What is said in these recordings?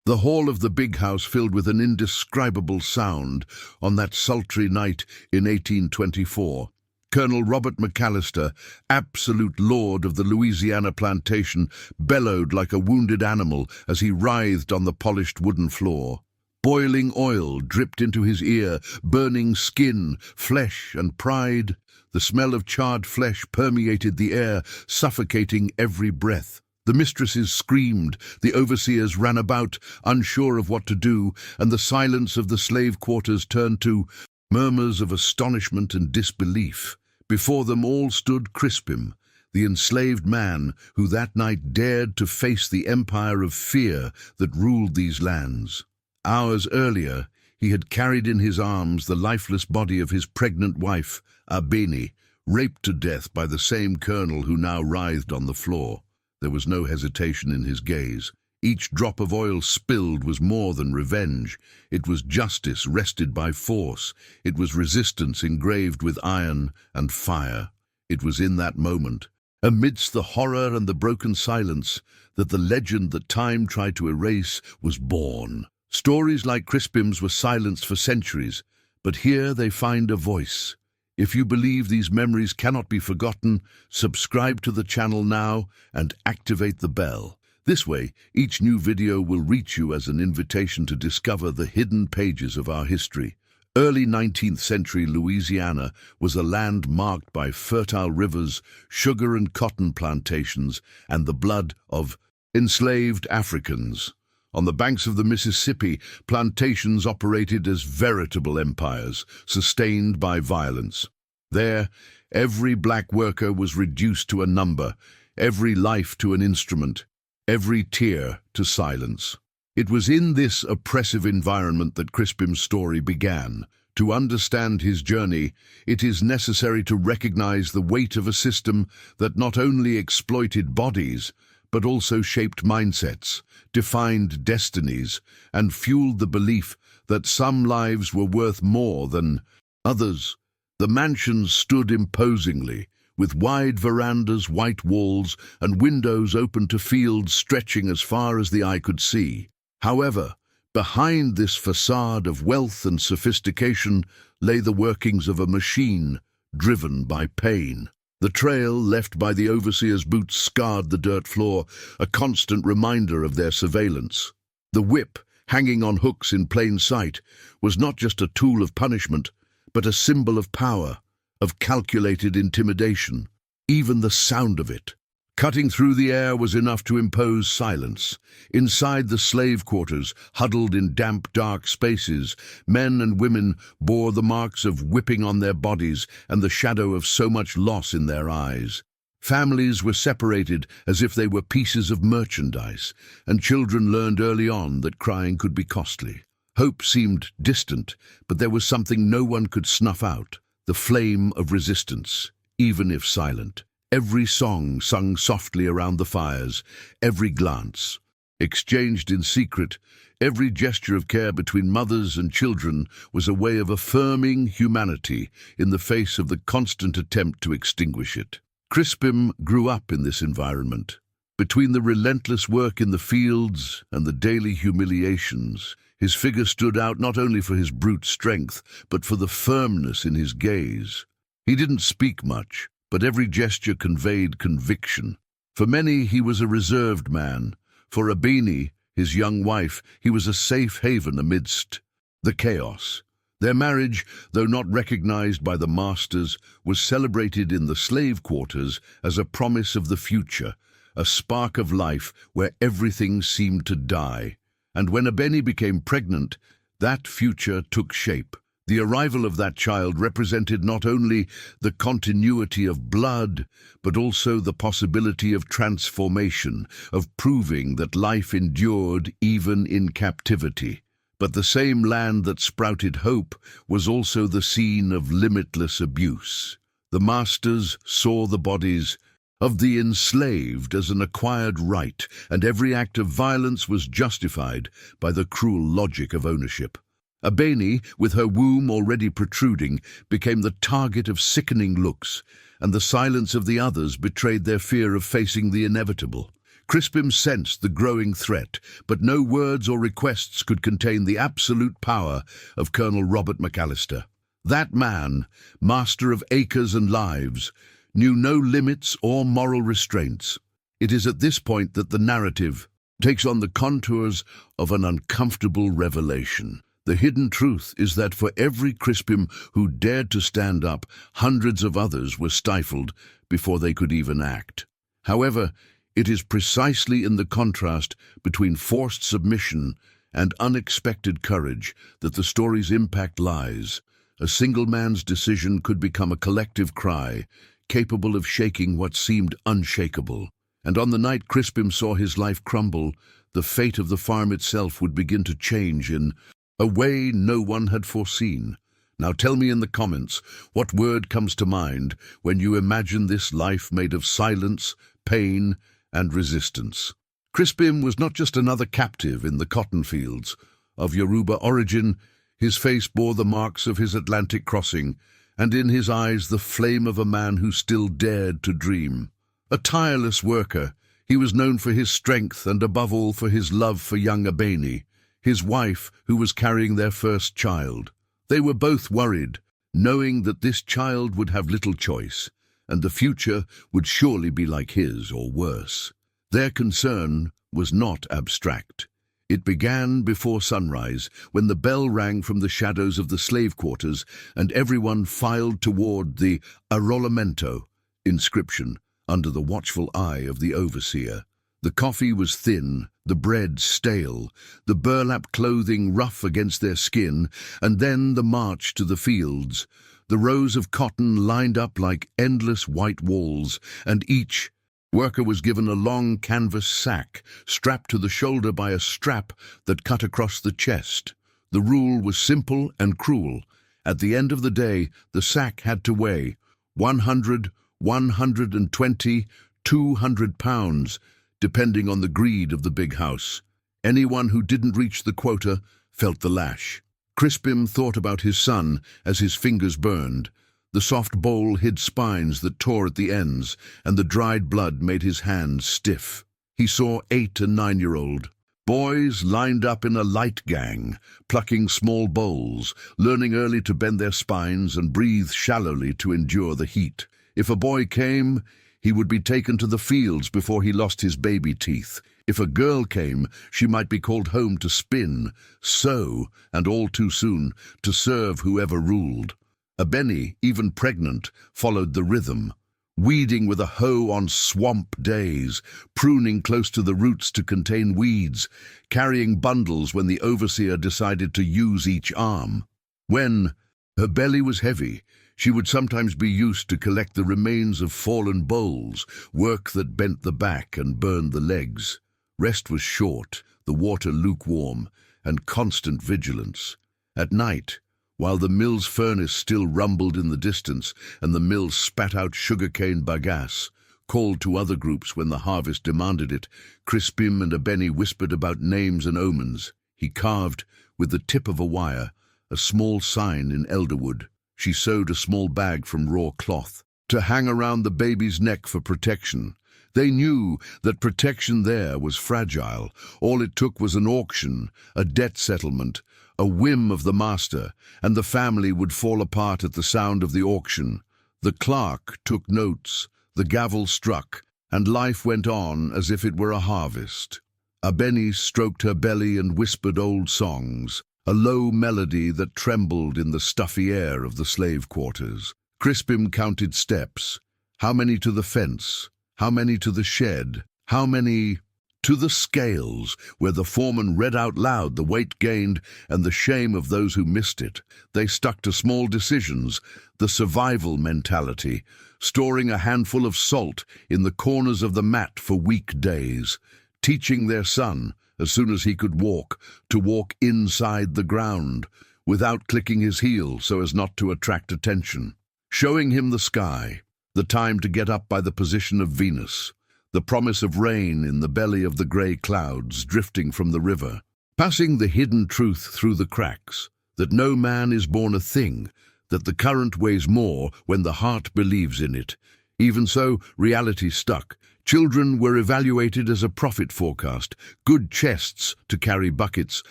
The hall of the big house filled with an indescribable sound on that sultry night in 1824. Colonel Robert McAllister, absolute lord of the Louisiana plantation, bellowed like a wounded animal as he writhed on the polished wooden floor. Boiling oil dripped into his ear, burning skin, flesh, and pride. The smell of charred flesh permeated the air, suffocating every breath. The mistresses screamed, the overseers ran about, unsure of what to do, and the silence of the slave quarters turned to murmurs of astonishment and disbelief. Before them all stood Crispim, the enslaved man who that night dared to face the empire of fear that ruled these lands. Hours earlier, he had carried in his arms the lifeless body of his pregnant wife, Abeni, raped to death by the same colonel who now writhed on the floor. There was no hesitation in his gaze. Each drop of oil spilled was more than revenge. It was justice wrested by force. It was resistance engraved with iron and fire. It was in that moment, amidst the horror and the broken silence, that the legend that time tried to erase was born. Stories like Crispim's were silenced for centuries, but here they find a voice. If you believe these memories cannot be forgotten, subscribe to the channel now and activate the bell. This way, each new video will reach you as an invitation to discover the hidden pages of our history. Early 19th century Louisiana was a land marked by fertile rivers, sugar and cotton plantations, and the blood of enslaved Africans. On the banks of the Mississippi, plantations operated as veritable empires, sustained by violence. There, every black worker was reduced to a number, every life to an instrument, every tear to silence. It was in this oppressive environment that Crispim's story began. To understand his journey, it is necessary to recognize the weight of a system that not only exploited bodies, but also shaped mindsets, defined destinies, and fueled the belief that some lives were worth more than others. The mansions stood imposingly, with wide verandas, white walls, and windows open to fields stretching as far as the eye could see. However, behind this facade of wealth and sophistication lay the workings of a machine driven by pain. The trail left by the overseer's boots scarred the dirt floor, a constant reminder of their surveillance. The whip, hanging on hooks in plain sight, was not just a tool of punishment, but a symbol of power, of calculated intimidation. Even the sound of it, cutting through the air, was enough to impose silence. Inside the slave quarters, huddled in damp, dark spaces, men and women bore the marks of whipping on their bodies and the shadow of so much loss in their eyes. Families were separated as if they were pieces of merchandise, and children learned early on that crying could be costly. Hope seemed distant, but there was something no one could snuff out, the flame of resistance, even if silent. Every song sung softly around the fires, every glance exchanged in secret, every gesture of care between mothers and children was a way of affirming humanity in the face of the constant attempt to extinguish it. Crispim grew up in this environment. Between the relentless work in the fields and the daily humiliations, his figure stood out not only for his brute strength, but for the firmness in his gaze. He didn't speak much, but every gesture conveyed conviction. For many, he was a reserved man. For Abeni, his young wife, he was a safe haven amidst the chaos. Their marriage, though not recognized by the masters, was celebrated in the slave quarters as a promise of the future, a spark of life where everything seemed to die. And when Abeni became pregnant, that future took shape. The arrival of that child represented not only the continuity of blood, but also the possibility of transformation, of proving that life endured even in captivity. But the same land that sprouted hope was also the scene of limitless abuse. The masters saw the bodies of the enslaved as an acquired right, and every act of violence was justified by the cruel logic of ownership. Abeni, with her womb already protruding, became the target of sickening looks, and the silence of the others betrayed their fear of facing the inevitable. Crispim sensed the growing threat, but no words or requests could contain the absolute power of Colonel Robert McAllister. That man, master of acres and lives, knew no limits or moral restraints. It is at this point that the narrative takes on the contours of an uncomfortable revelation. The hidden truth is that for every Crispim who dared to stand up, hundreds of others were stifled before they could even act. However, it is precisely in the contrast between forced submission and unexpected courage that the story's impact lies. A single man's decision could become a collective cry, capable of shaking what seemed unshakable. And on the night Crispim saw his life crumble, the fate of the farm itself would begin to change in a way no one had foreseen. Now tell me in the comments, what word comes to mind when you imagine this life made of silence, pain, and resistance? Crispim was not just another captive in the cotton fields. Of Yoruba origin, his face bore the marks of his Atlantic crossing, and in his eyes the flame of a man who still dared to dream. A tireless worker, he was known for his strength and above all for his love for young Abeni, his wife who was carrying their first child. They were both worried, knowing that this child would have little choice, and the future would surely be like his or worse. Their concern was not abstract. It began before sunrise, when the bell rang from the shadows of the slave quarters and everyone filed toward the arrolamento inscription under the watchful eye of the overseer. The coffee was thin, the bread stale, the burlap clothing rough against their skin, and then the march to the fields. The rows of cotton lined up like endless white walls, and each worker was given a long canvas sack, strapped to the shoulder by a strap that cut across the chest. The rule was simple and cruel. At the end of the day, the sack had to weigh 100, 120, 200 pounds, depending on the greed of the big house. Anyone who didn't reach the quota felt the lash. Crispim thought about his son as his fingers burned. The soft bowl hid spines that tore at the ends, and the dried blood made his hands stiff. He saw 8- and 9-year-old boys lined up in a light gang, plucking small bowls, learning early to bend their spines and breathe shallowly to endure the heat. If a boy came, he would be taken to the fields before he lost his baby teeth. If a girl came, she might be called home to spin, sew, and all too soon, to serve whoever ruled. Abeni, even pregnant, followed the rhythm, weeding with a hoe on swamp days, pruning close to the roots to contain weeds, carrying bundles when the overseer decided to use each arm. When her belly was heavy, she would sometimes be used to collect the remains of fallen bowls, work that bent the back and burned the legs. Rest was short, the water lukewarm, and constant vigilance. At night, while the mill's furnace still rumbled in the distance and the mill spat out sugarcane bagasse, called to other groups when the harvest demanded it, Crispim and Abeni whispered about names and omens. He carved, with the tip of a wire, a small sign in elderwood. She sewed a small bag from raw cloth to hang around the baby's neck for protection. They knew that protection there was fragile. All it took was an auction, a debt settlement, a whim of the master, and the family would fall apart at the sound of the auction. The clerk took notes, the gavel struck, and life went on as if it were a harvest. Abeni stroked her belly and whispered old songs, a low melody that trembled in the stuffy air of the slave quarters. Crispim counted steps. How many to the fence? How many to the shed? How many to the scales, where the foreman read out loud the weight gained and the shame of those who missed it? They stuck to small decisions, the survival mentality, storing a handful of salt in the corners of the mat for weak days, teaching their son, as soon as he could walk, to walk inside the ground, without clicking his heel so as not to attract attention, showing him the sky, the time to get up by the position of Venus, the promise of rain in the belly of the grey clouds drifting from the river, passing the hidden truth through the cracks, that no man is born a thing, that the current weighs more when the heart believes in it. Even so, reality stuck, Children were evaluated as a profit forecast, good chests to carry buckets,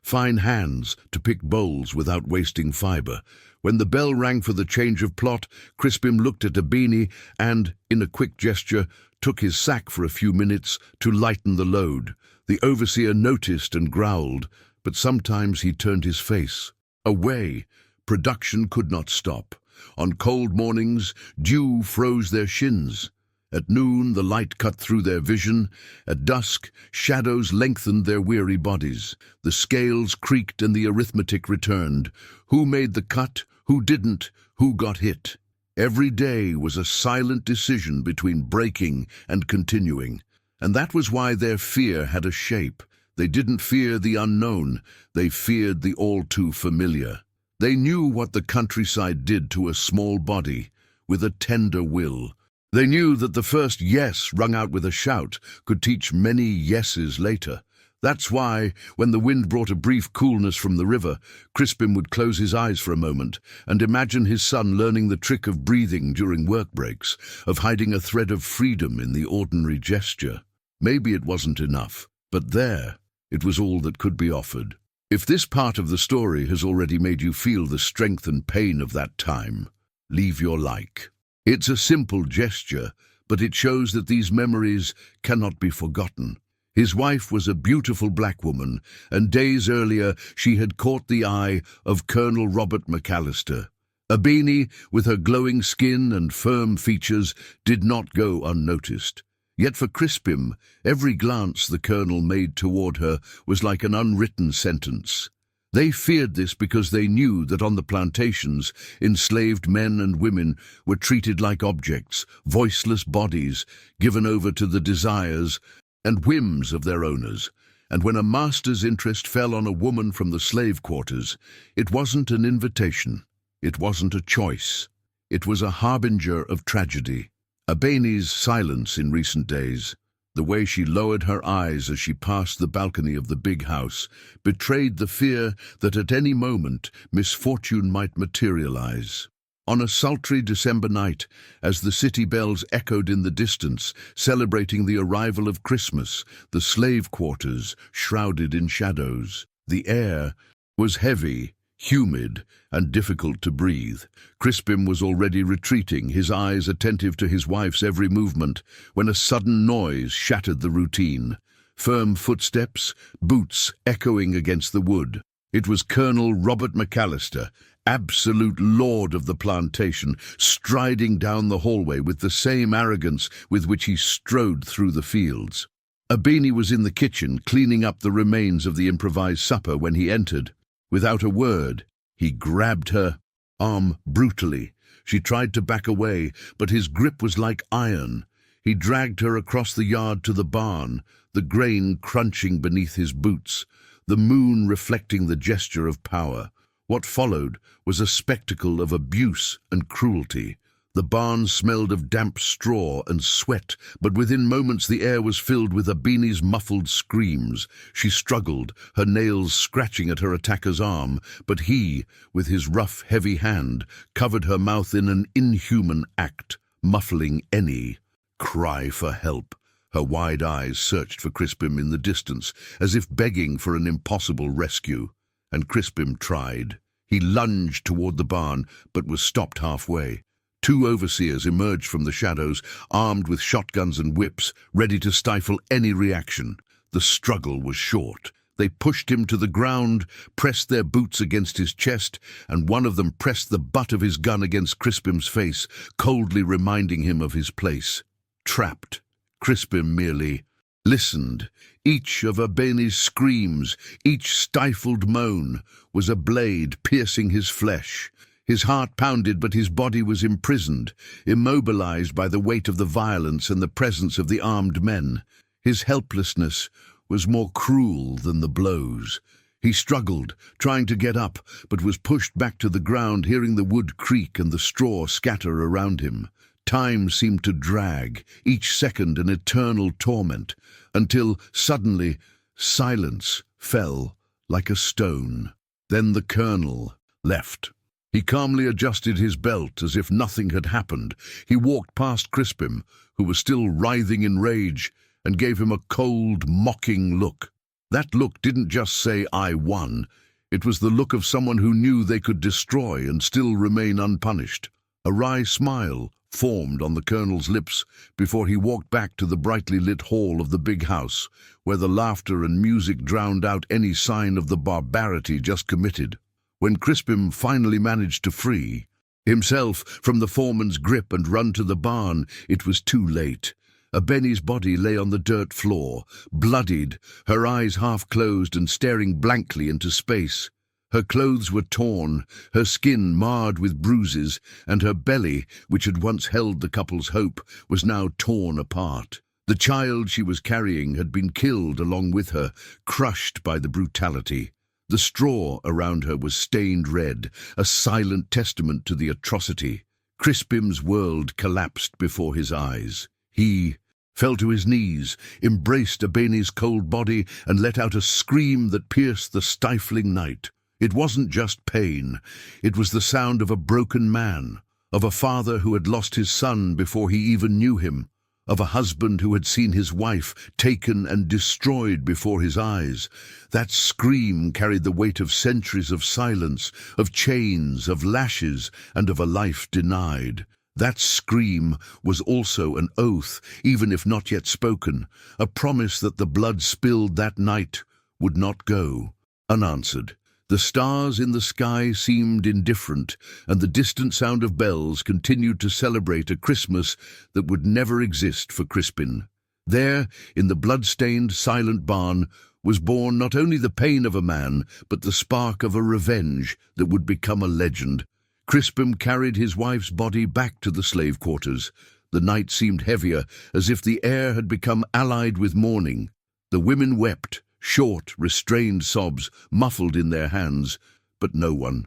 fine hands to pick bowls without wasting fibre. When the bell rang for the change of plot, Crispim looked at Abeni and, in a quick gesture, took his sack for a few minutes to lighten the load. The overseer noticed and growled, but sometimes he turned his face away. Production could not stop. On cold mornings, dew froze their shins. At noon, the light cut through their vision. At dusk, shadows lengthened their weary bodies. The scales creaked and the arithmetic returned. Who made the cut? Who didn't? Who got hit? Every day was a silent decision between breaking and continuing. And that was why their fear had a shape. They didn't fear the unknown. They feared the all-too-familiar. They knew what the countryside did to a small body with a tender will. They knew that the first yes rung out with a shout could teach many yeses later. That's why, when the wind brought a brief coolness from the river, Crispim would close his eyes for a moment and imagine his son learning the trick of breathing during work breaks, of hiding a thread of freedom in the ordinary gesture. Maybe it wasn't enough, but there, it was all that could be offered. If this part of the story has already made you feel the strength and pain of that time, leave your like. It's a simple gesture, but it shows that these memories cannot be forgotten. His wife was a beautiful black woman, and days earlier she had caught the eye of Colonel Robert McAllister. Abeni, with her glowing skin and firm features, did not go unnoticed. Yet for Crispim, every glance the colonel made toward her was like an unwritten sentence. They feared this because they knew that on the plantations, enslaved men and women were treated like objects, voiceless bodies, given over to the desires and whims of their owners. And when a master's interest fell on a woman from the slave quarters, it wasn't an invitation, it wasn't a choice, it was a harbinger of tragedy. Abeni's silence in recent days, the way she lowered her eyes as she passed the balcony of the big house, betrayed the fear that at any moment misfortune might materialize. On a sultry December night, as the city bells echoed in the distance, celebrating the arrival of Christmas, the slave quarters shrouded in shadows. The air was heavy, humid, and difficult to breathe. Crispim was already retreating, his eyes attentive to his wife's every movement, when a sudden noise shattered the routine. Firm footsteps, boots echoing against the wood. It was Colonel Robert McAllister, absolute lord of the plantation, striding down the hallway with the same arrogance with which he strode through the fields. Abeni was in the kitchen, cleaning up the remains of the improvised supper when he entered. Without a word, he grabbed her arm brutally. She tried to back away, but his grip was like iron. He dragged her across the yard to the barn, the grain crunching beneath his boots, the moon reflecting the gesture of power. What followed was a spectacle of abuse and cruelty. The barn smelled of damp straw and sweat, but within moments the air was filled with Abeni's muffled screams. She struggled, her nails scratching at her attacker's arm, but he, with his rough, heavy hand, covered her mouth in an inhuman act, muffling any cry for help. Her wide eyes searched for Crispim in the distance, as if begging for an impossible rescue. And Crispim tried. He lunged toward the barn, but was stopped halfway. Two overseers emerged from the shadows, armed with shotguns and whips, ready to stifle any reaction. The struggle was short. They pushed him to the ground, pressed their boots against his chest, and one of them pressed the butt of his gun against Crispim's face, coldly reminding him of his place. Trapped, Crispim merely listened. Each of Abeni's screams, each stifled moan, was a blade piercing his flesh. His heart pounded, but his body was imprisoned, immobilized by the weight of the violence and the presence of the armed men. His helplessness was more cruel than the blows. He struggled, trying to get up, but was pushed back to the ground, hearing the wood creak and the straw scatter around him. Time seemed to drag, each second an eternal torment, until suddenly silence fell like a stone. Then the colonel left. He calmly adjusted his belt as if nothing had happened. He walked past Crispim, who was still writhing in rage, and gave him a cold, mocking look. That look didn't just say, "I won." It was the look of someone who knew they could destroy and still remain unpunished. A wry smile formed on the colonel's lips before he walked back to the brightly lit hall of the big house, where the laughter and music drowned out any sign of the barbarity just committed. When Crispim finally managed to free himself from the foreman's grip and run to the barn, it was too late. Abeni's body lay on the dirt floor, bloodied, her eyes half closed and staring blankly into space. Her clothes were torn, her skin marred with bruises, and her belly, which had once held the couple's hope, was now torn apart. The child she was carrying had been killed along with her, crushed by the brutality. The straw around her was stained red, a silent testament to the atrocity. Crispim's world collapsed before his eyes. He fell to his knees, embraced Abeni's cold body, and let out a scream that pierced the stifling night. It wasn't just pain. It was the sound of a broken man, of a father who had lost his son before he even knew him, of a husband who had seen his wife taken and destroyed before his eyes. That scream carried the weight of centuries of silence, of chains, of lashes, and of a life denied. That scream was also an oath, even if not yet spoken, a promise that the blood spilled that night would not go unanswered. The stars in the sky seemed indifferent, and the distant sound of bells continued to celebrate a Christmas that would never exist for Crispin. There, in the blood-stained, silent barn, was born not only the pain of a man, but the spark of a revenge that would become a legend. Crispim carried his wife's body back to the slave quarters. The night seemed heavier, as if the air had become allied with mourning. The women wept, short, restrained sobs muffled in their hands, but no one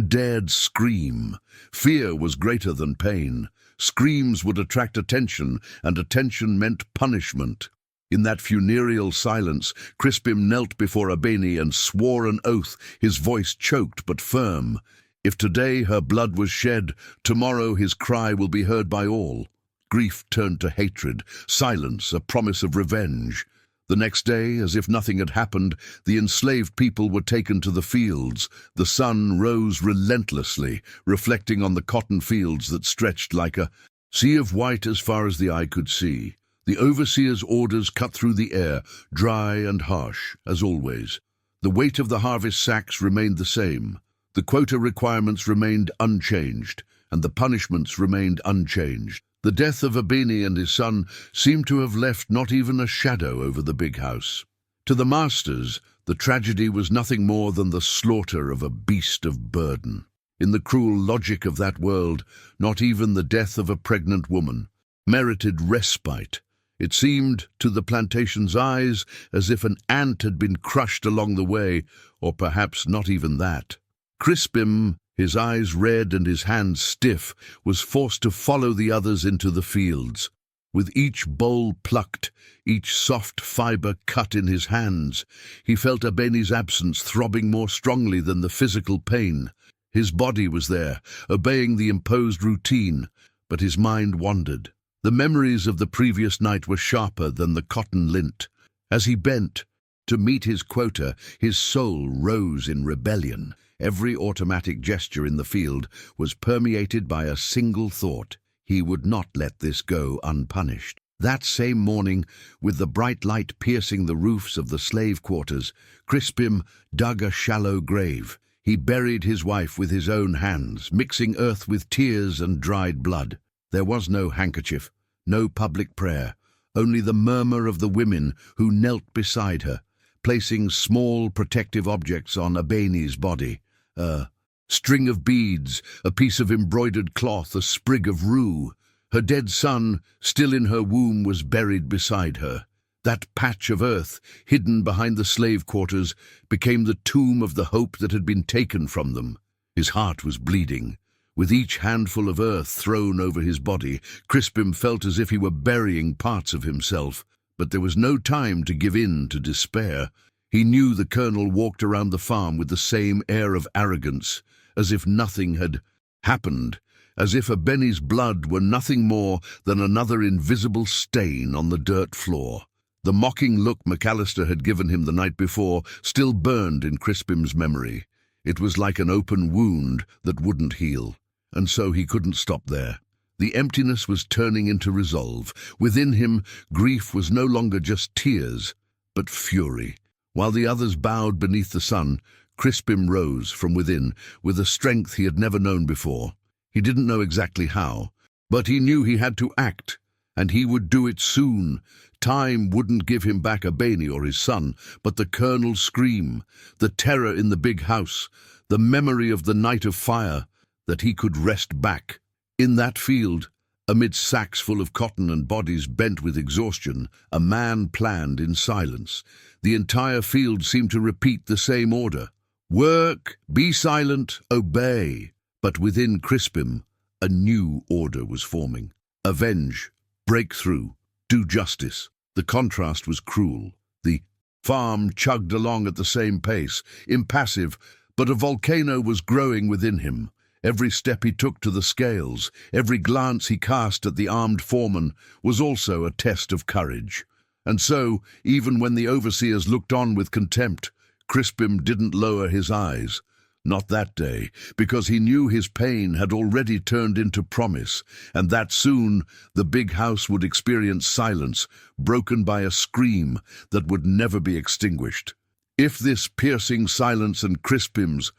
dared scream. Fear was greater than pain. Screams would attract attention, and attention meant punishment. In that funereal silence, Crispim knelt before Abeni and swore an oath, his voice choked but firm. If today her blood was shed, tomorrow his cry will be heard by all. Grief turned to hatred, silence a promise of revenge. The next day, as if nothing had happened, the enslaved people were taken to the fields. The sun rose relentlessly, reflecting on the cotton fields that stretched like a sea of white as far as the eye could see. The overseer's orders cut through the air, dry and harsh, as always. The weight of the harvest sacks remained the same. The quota requirements remained unchanged, and the punishments remained unchanged. The death of Abeni and his son seemed to have left not even a shadow over the big house. To the masters, the tragedy was nothing more than the slaughter of a beast of burden. In the cruel logic of that world, not even the death of a pregnant woman merited respite. It seemed, to the plantation's eyes, as if an ant had been crushed along the way, or perhaps not even that. Crispim, his eyes red and his hands stiff, was forced to follow the others into the fields. With each boll plucked, each soft fibre cut in his hands, he felt Abeni's absence throbbing more strongly than the physical pain. His body was there, obeying the imposed routine, but his mind wandered. The memories of the previous night were sharper than the cotton lint. As he bent to meet his quota, his soul rose in rebellion. Every automatic gesture in the field was permeated by a single thought. He would not let this go unpunished. That same morning, with the bright light piercing the roofs of the slave quarters, Crispim dug a shallow grave. He buried his wife with his own hands, mixing earth with tears and dried blood. There was no handkerchief, no public prayer, only the murmur of the women who knelt beside her, placing small protective objects on Abeni's body. A string of beads, a piece of embroidered cloth, a sprig of rue. Her dead son, still in her womb, was buried beside her. That patch of earth, hidden behind the slave quarters, became the tomb of the hope that had been taken from them. His heart was bleeding. With each handful of earth thrown over his body, Crispim felt as if he were burying parts of himself. But there was no time to give in to despair. He knew the colonel walked around the farm with the same air of arrogance, as if nothing had happened, as if Abeni's blood were nothing more than another invisible stain on the dirt floor. The mocking look McAllister had given him the night before still burned in Crispim's memory. It was like an open wound that wouldn't heal, and so he couldn't stop there. The emptiness was turning into resolve. Within him, grief was no longer just tears, but fury. While the others bowed beneath the sun, Crispim rose from within with a strength he had never known before. He didn't know exactly how, but he knew he had to act, and he would do it soon. Time wouldn't give him back Abeni or his son, but the Colonel's scream, the terror in the big house, the memory of the night of fire, that he could wrest back. In that field, amid sacks full of cotton and bodies bent with exhaustion, a man planned in silence. The entire field seemed to repeat the same order. Work, be silent, obey. But within Crispim, a new order was forming. Avenge, break through, do justice. The contrast was cruel. The farm chugged along at the same pace, impassive, but a volcano was growing within him. Every step he took to the scales, every glance he cast at the armed foreman was also a test of courage. And so, even when the overseers looked on with contempt, Crispim didn't lower his eyes. Not that day, because he knew his pain had already turned into promise, and that soon the big house would experience silence, broken by a scream that would never be extinguished. If this piercing silence and Crispim's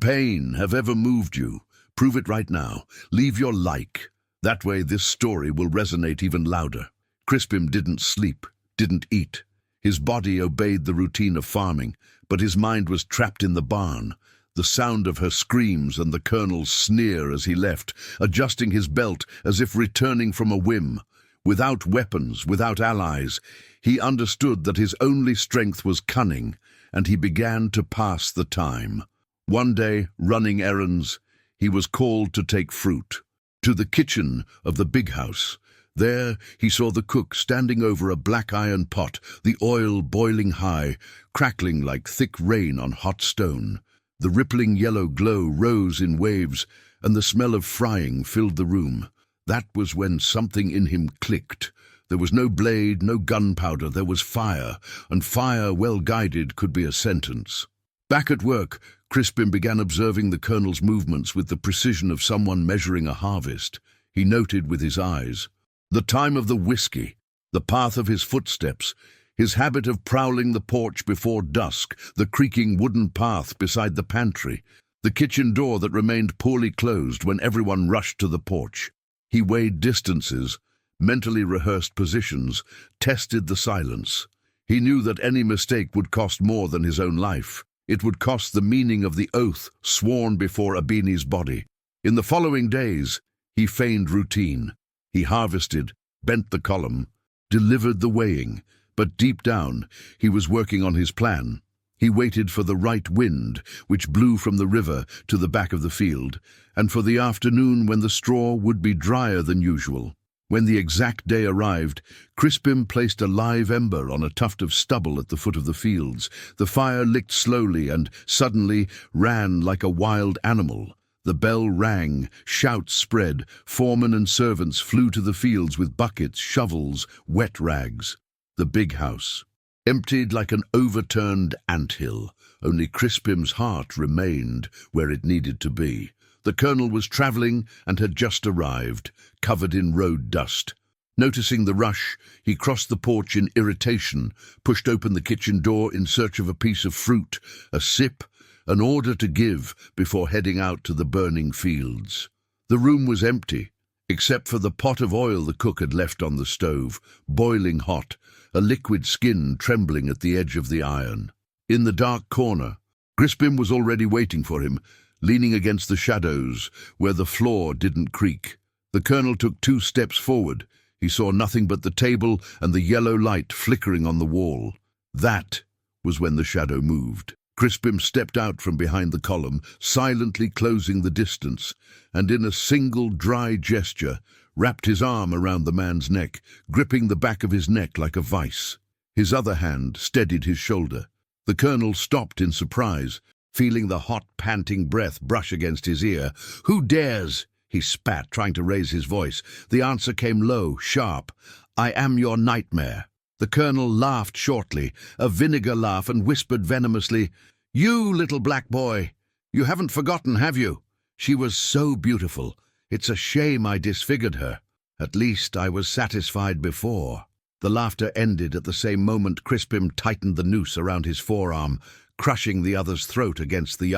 pain have ever moved you, prove it right now. Leave your like. That way this story will resonate even louder. Crispim didn't sleep, didn't eat. His body obeyed the routine of farming, but his mind was trapped in the barn. The sound of her screams and the Colonel's sneer as he left, adjusting his belt as if returning from a whim. Without weapons, without allies, he understood that his only strength was cunning, and he began to pass the time. One day, running errands, he was called to take fruit. To the kitchen of the big house. There he saw the cook standing over a black iron pot, the oil boiling high, crackling like thick rain on hot stone. The rippling yellow glow rose in waves, and the smell of frying filled the room. That was when something in him clicked. There was no blade, no gunpowder, there was fire, and fire well guided could be a sentence. Back at work, Crispim began observing the Colonel's movements with the precision of someone measuring a harvest. He noted with his eyes the time of the whiskey, the path of his footsteps, his habit of prowling the porch before dusk, the creaking wooden path beside the pantry, the kitchen door that remained poorly closed when everyone rushed to the porch. He weighed distances, mentally rehearsed positions, tested the silence. He knew that any mistake would cost more than his own life. It would cost the meaning of the oath sworn before Abeni's body. In the following days, he feigned routine. He harvested, bent the column, delivered the weighing, but deep down, he was working on his plan. He waited for the right wind, which blew from the river to the back of the field, and for the afternoon when the straw would be drier than usual. When the exact day arrived, Crispim placed a live ember on a tuft of stubble at the foot of the fields. The fire licked slowly and suddenly ran like a wild animal. The bell rang, shouts spread, foremen and servants flew to the fields with buckets, shovels, wet rags. The big house, emptied like an overturned anthill. Only Crispim's heart remained where it needed to be. The Colonel was traveling and had just arrived, covered in road dust. Noticing the rush, he crossed the porch in irritation, pushed open the kitchen door in search of a piece of fruit, a sip, an order to give before heading out to the burning fields. The room was empty, except for the pot of oil the cook had left on the stove, boiling hot, a liquid skin trembling at the edge of the iron. In the dark corner, Crispim was already waiting for him, leaning against the shadows where the floor didn't creak. The Colonel took 2 steps forward. He saw nothing but the table and the yellow light flickering on the wall. That was when the shadow moved. Crispim stepped out from behind the column, silently closing the distance, and in a single dry gesture wrapped his arm around the man's neck, gripping the back of his neck like a vice. His other hand steadied his shoulder. The Colonel stopped in surprise, feeling the hot, panting breath brush against his ear. "Who dares?" he spat, trying to raise his voice. The answer came low, sharp. "I am your nightmare." The colonel laughed shortly, a vinegar laugh, and whispered venomously, "You, little black boy, you haven't forgotten, have you? She was so beautiful. It's a shame I disfigured her. At least I was satisfied before." The laughter ended at the same moment Crispim tightened the noose around his forearm, crushing the other's throat against the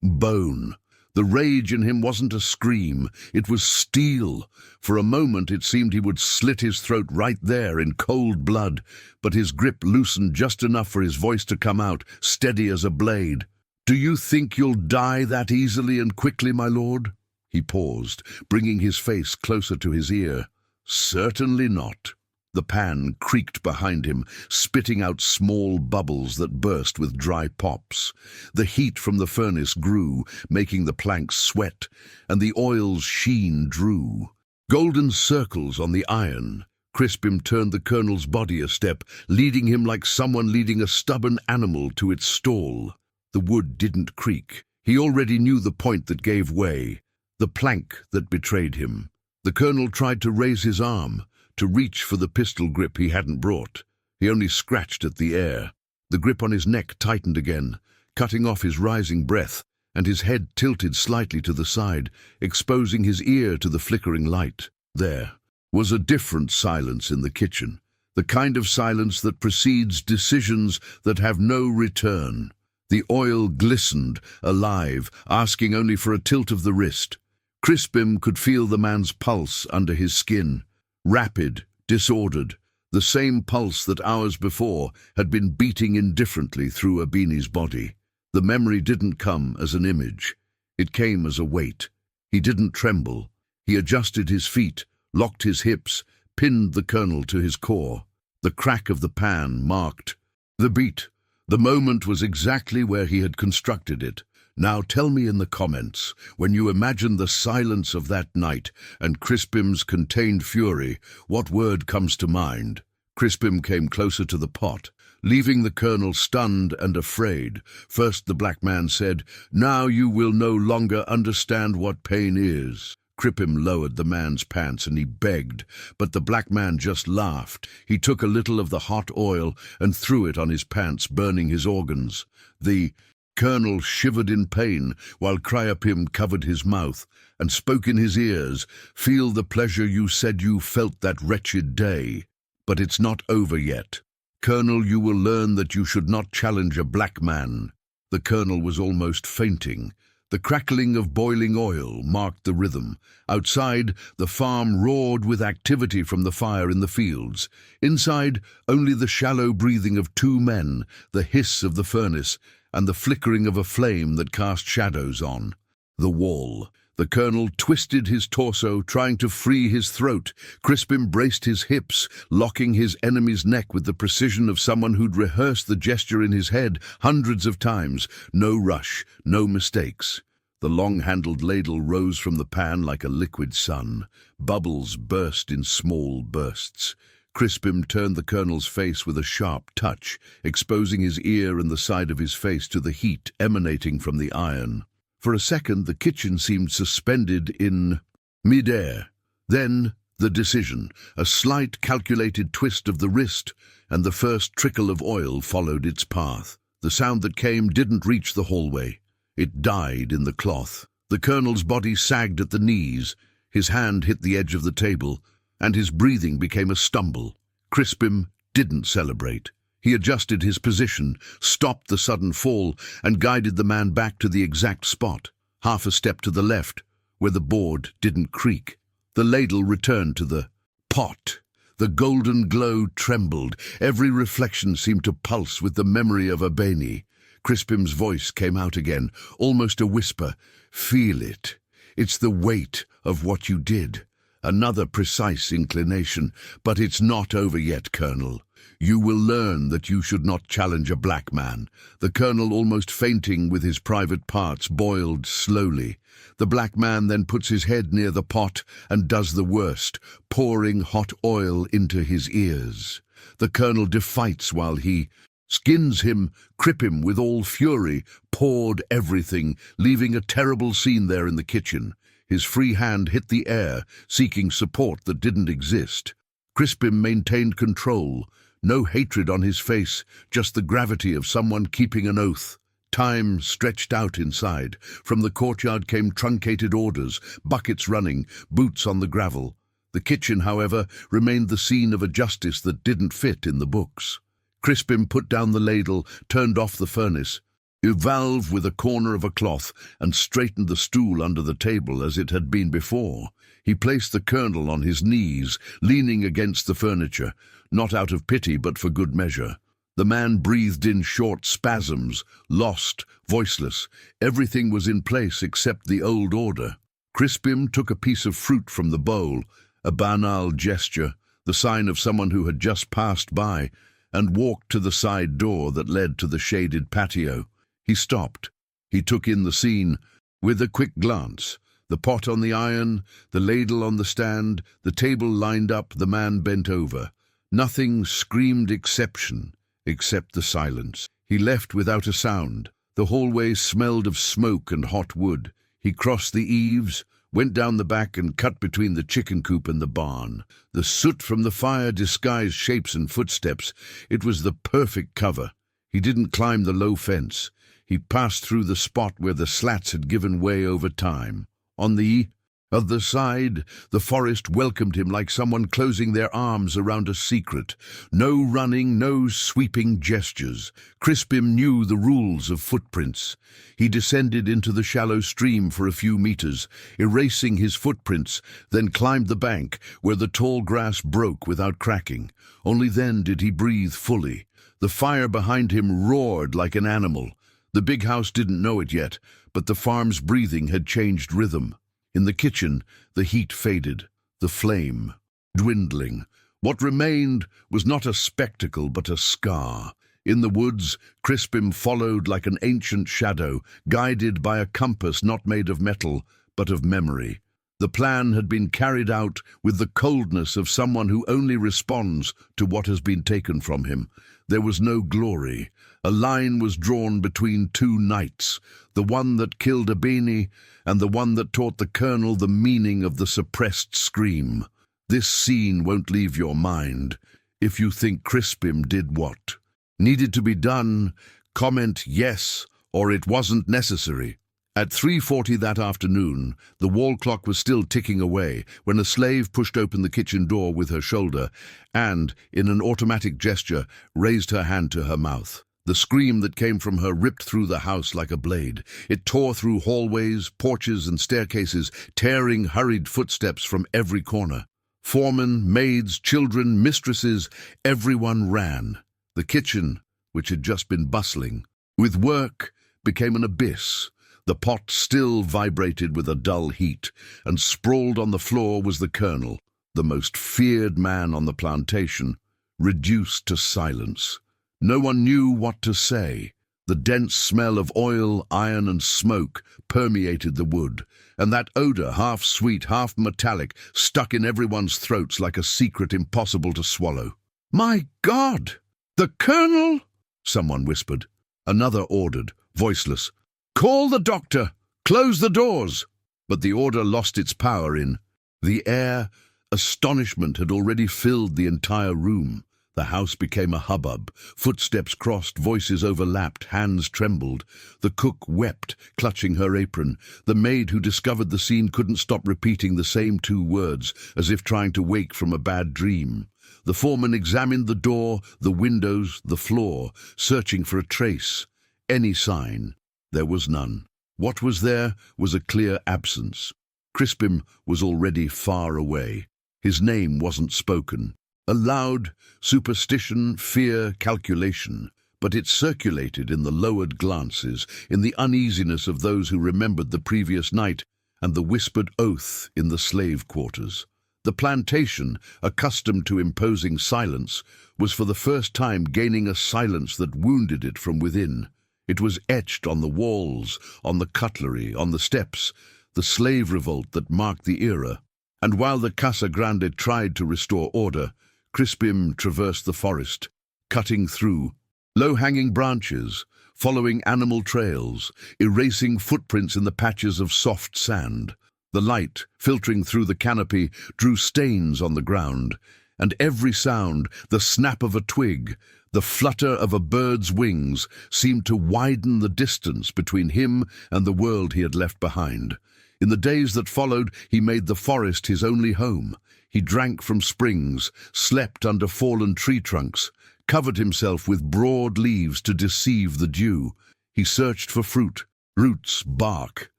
bone. The rage in him wasn't a scream, it was steel. For a moment it seemed he would slit his throat right there in cold blood, but his grip loosened just enough for his voice to come out, steady as a blade. "Do you think you'll die that easily and quickly, my lord?" He paused, bringing his face closer to his ear. "Certainly not." The pan creaked behind him, spitting out small bubbles that burst with dry pops. The heat from the furnace grew, making the planks sweat, and the oil's sheen drew. Golden circles on the iron. Crispim turned the colonel's body a step, leading him like someone leading a stubborn animal to its stall. The wood didn't creak. He already knew the point that gave way, the plank that betrayed him. The colonel tried to raise his arm, to reach for the pistol grip he hadn't brought. He only scratched at the air. The grip on his neck tightened again, cutting off his rising breath, and his head tilted slightly to the side, exposing his ear to the flickering light. There was a different silence in the kitchen, the kind of silence that precedes decisions that have no return. The oil glistened, alive, asking only for a tilt of the wrist. Crispim could feel the man's pulse under his skin. Rapid, disordered, the same pulse that hours before had been beating indifferently through Abeni's body. The memory didn't come as an image. It came as a weight. He didn't tremble. He adjusted his feet, locked his hips, pinned the colonel to his core. The crack of the pan marked the beat. The moment was exactly where he had constructed it. Now tell me in the comments, when you imagine the silence of that night and Crispim's contained fury, what word comes to mind? Crispim came closer to the pot, leaving the colonel stunned and afraid. First the black man said, "Now you will no longer understand what pain is." Crispim lowered the man's pants and he begged, but the black man just laughed. He took a little of the hot oil and threw it on his pants, burning his organs. The colonel shivered in pain, while Crispim covered his mouth and spoke in his ears, "Feel the pleasure you said you felt that wretched day. But it's not over yet. Colonel, you will learn that you should not challenge a black man." The colonel was almost fainting. The crackling of boiling oil marked the rhythm. Outside, the farm roared with activity from the fire in the fields. Inside, only the shallow breathing of two men, the hiss of the furnace, and the flickering of a flame that cast shadows on the wall. The colonel twisted his torso, trying to free his throat. Crispim braced his hips, locking his enemy's neck with the precision of someone who'd rehearsed the gesture in his head hundreds of times. No rush, no mistakes. The long-handled ladle rose from the pan like a liquid sun. Bubbles burst in small bursts. Crispim turned the colonel's face with a sharp touch, exposing his ear and the side of his face to the heat emanating from the iron. For a second, the kitchen seemed suspended in mid-air. Then, the decision, a slight calculated twist of the wrist, and the first trickle of oil followed its path. The sound that came didn't reach the hallway. It died in the cloth. The colonel's body sagged at the knees, his hand hit the edge of the table, and his breathing became a stumble. Crispim didn't celebrate. He adjusted his position, stopped the sudden fall, and guided the man back to the exact spot, half a step to the left, where the board didn't creak. The ladle returned to the pot. The golden glow trembled. Every reflection seemed to pulse with the memory of Abeni. Crispim's voice came out again, almost a whisper. "Feel it. It's the weight of what you did." Another precise inclination. "But it's not over yet, Colonel. You will learn that you should not challenge a black man." The colonel, almost fainting with his private parts, boiled slowly. The black man then puts his head near the pot and does the worst, pouring hot oil into his ears. The colonel defights while he skins him, Crispim with all fury, poured everything, leaving a terrible scene there in the kitchen. His free hand hit the air, seeking support that didn't exist. Crispim maintained control, no hatred on his face, just the gravity of someone keeping an oath. Time stretched out inside. From the courtyard came truncated orders, buckets running, boots on the gravel. The kitchen, however, remained the scene of a justice that didn't fit in the books. Crispim put down the ladle, turned off the furnace, valve with a corner of a cloth, and straightened the stool under the table as it had been before. He placed the colonel on his knees, leaning against the furniture, not out of pity but for good measure. The man breathed in short spasms, lost, voiceless. Everything was in place except the old order. Crispim took a piece of fruit from the bowl, a banal gesture, the sign of someone who had just passed by, and walked to the side door that led to the shaded patio. He stopped. He took in the scene with a quick glance. The pot on the iron, the ladle on the stand, the table lined up, the man bent over. Nothing screamed exception, except the silence. He left without a sound. The hallway smelled of smoke and hot wood. He crossed the eaves, went down the back and cut between the chicken coop and the barn. The soot from the fire disguised shapes and footsteps. It was the perfect cover. He didn't climb the low fence. He passed through the spot where the slats had given way over time. On the other side, the forest welcomed him like someone closing their arms around a secret. No running, no sweeping gestures. Crispim knew the rules of footprints. He descended into the shallow stream for a few meters, erasing his footprints, then climbed the bank, where the tall grass broke without cracking. Only then did he breathe fully. The fire behind him roared like an animal. The big house didn't know it yet, but the farm's breathing had changed rhythm. In the kitchen, the heat faded, the flame dwindling. What remained was not a spectacle, but a scar. In the woods, Crispim followed like an ancient shadow, guided by a compass not made of metal, but of memory. The plan had been carried out with the coldness of someone who only responds to what has been taken from him. There was no glory. A line was drawn between two knights, the one that killed Abeni and the one that taught the colonel the meaning of the suppressed scream. This scene won't leave your mind. If you think Crispim did what needed to be done, comment yes, or it wasn't necessary. At 3:40 that afternoon, the wall clock was still ticking away when a slave pushed open the kitchen door with her shoulder and, in an automatic gesture, raised her hand to her mouth. The scream that came from her ripped through the house like a blade. It tore through hallways, porches, and staircases, tearing hurried footsteps from every corner. Foremen, maids, children, mistresses, everyone ran. The kitchen, which had just been bustling with work, became an abyss. The pot still vibrated with a dull heat, and sprawled on the floor was the colonel, the most feared man on the plantation, reduced to silence. No one knew what to say. The dense smell of oil, iron, and smoke permeated the wood, and that odor, half sweet, half metallic, stuck in everyone's throats like a secret impossible to swallow. "My God! The colonel!" someone whispered. Another ordered, voiceless, "Call the doctor! Close the doors!" But the order lost its power in the air. Astonishment had already filled the entire room. The house became a hubbub. Footsteps crossed, voices overlapped, hands trembled. The cook wept, clutching her apron. The maid who discovered the scene couldn't stop repeating the same two words, as if trying to wake from a bad dream. The foreman examined the door, the windows, the floor, searching for a trace, any sign. There was none. What was there was a clear absence. Crispim was already far away. His name wasn't spoken. Allowed, superstition, fear, calculation, but it circulated in the lowered glances, in the uneasiness of those who remembered the previous night, and the whispered oath in the slave quarters. The plantation, accustomed to imposing silence, was for the first time gaining a silence that wounded it from within. It was etched on the walls, on the cutlery, on the steps, the slave revolt that marked the era. And while the Casa Grande tried to restore order, Crispim traversed the forest, cutting through, Low-hanging branches, following animal trails, erasing footprints in the patches of soft sand. The light, filtering through the canopy, drew stains on the ground, and every sound, the snap of a twig, the flutter of a bird's wings, seemed to widen the distance between him and the world he had left behind. In the days that followed, he made the forest his only home. He drank from springs, slept under fallen tree trunks, covered himself with broad leaves to deceive the dew. He searched for fruit, roots, bark.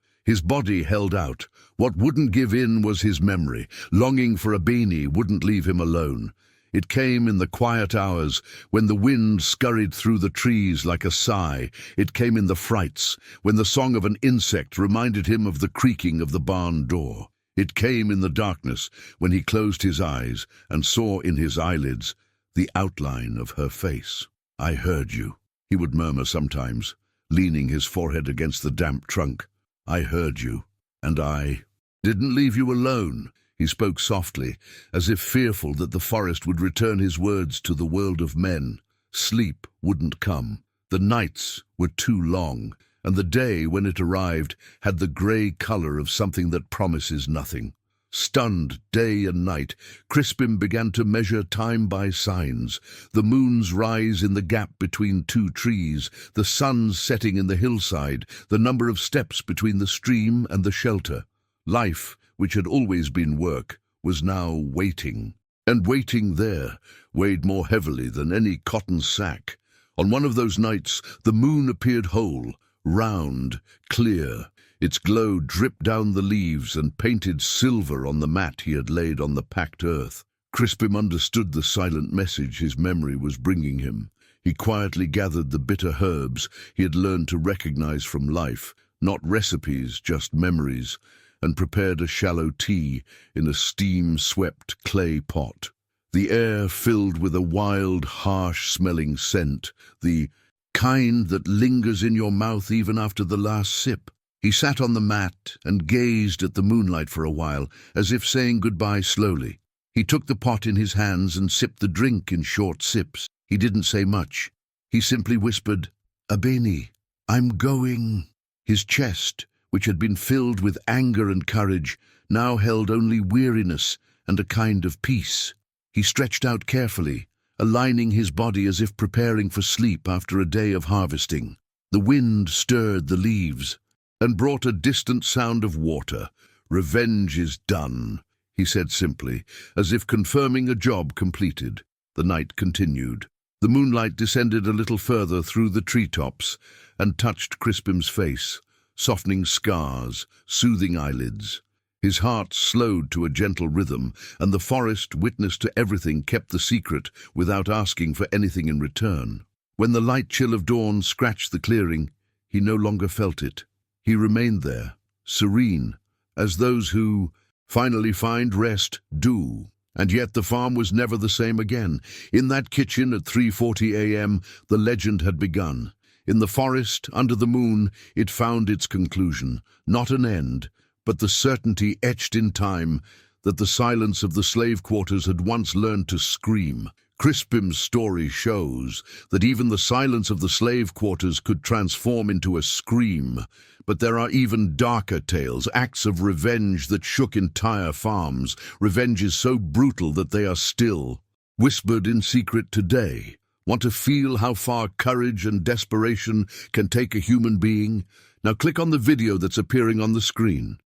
His body held out. What wouldn't give in was his memory. Longing for Abeni wouldn't leave him alone. It came in the quiet hours, when the wind scurried through the trees like a sigh. It came in the frights, when the song of an insect reminded him of the creaking of the barn door. It came in the darkness, when he closed his eyes and saw in his eyelids the outline of her face. "I heard you," he would murmur sometimes, leaning his forehead against the damp trunk. "I heard you, and I didn't leave you alone." He spoke softly, as if fearful that the forest would return his words to the world of men. Sleep wouldn't come. The nights were too long, and the day, when it arrived, had the grey colour of something that promises nothing. Stunned day and night, Crispim began to measure time by signs. The moon's rise in the gap between two trees, the sun's setting in the hillside, the number of steps between the stream and the shelter. Life, which had always been work, was now waiting. And waiting there weighed more heavily than any cotton sack. On one of those nights, the moon appeared whole, round, clear. Its glow dripped down the leaves and painted silver on the mat he had laid on the packed earth. Crispim understood the silent message his memory was bringing him. He quietly gathered the bitter herbs he had learned to recognize from life, not recipes, just memories, and prepared a shallow tea in a steam-swept clay pot. The air filled with a wild, harsh-smelling scent, the kind that lingers in your mouth even after the last sip. He sat on the mat and gazed at the moonlight for a while, as if saying goodbye slowly. He took the pot in his hands and sipped the drink in short sips. He didn't say much. He simply whispered, "Abeni, I'm going." His chest, which had been filled with anger and courage, now held only weariness and a kind of peace. He stretched out carefully, aligning his body as if preparing for sleep after a day of harvesting. The wind stirred the leaves and brought a distant sound of water. "Revenge is done," he said simply, as if confirming a job completed. The night continued. The moonlight descended a little further through the treetops and touched Crispim's face, softening scars, soothing eyelids. His heart slowed to a gentle rhythm, and the forest, witness to everything, kept the secret without asking for anything in return. When the light chill of dawn scratched the clearing, he no longer felt it. He remained there, serene, as those who finally find rest do. And yet the farm was never the same again. In that kitchen at 3:40 a.m., the legend had begun. In the forest, under the moon, it found its conclusion, not an end, but the certainty etched in time that the silence of the slave quarters had once learned to scream. Crispim's story shows that even the silence of the slave quarters could transform into a scream. But there are even darker tales, acts of revenge that shook entire farms, revenges so brutal that they are still whispered in secret today. Want to feel how far courage and desperation can take a human being? Now click on the video that's appearing on the screen.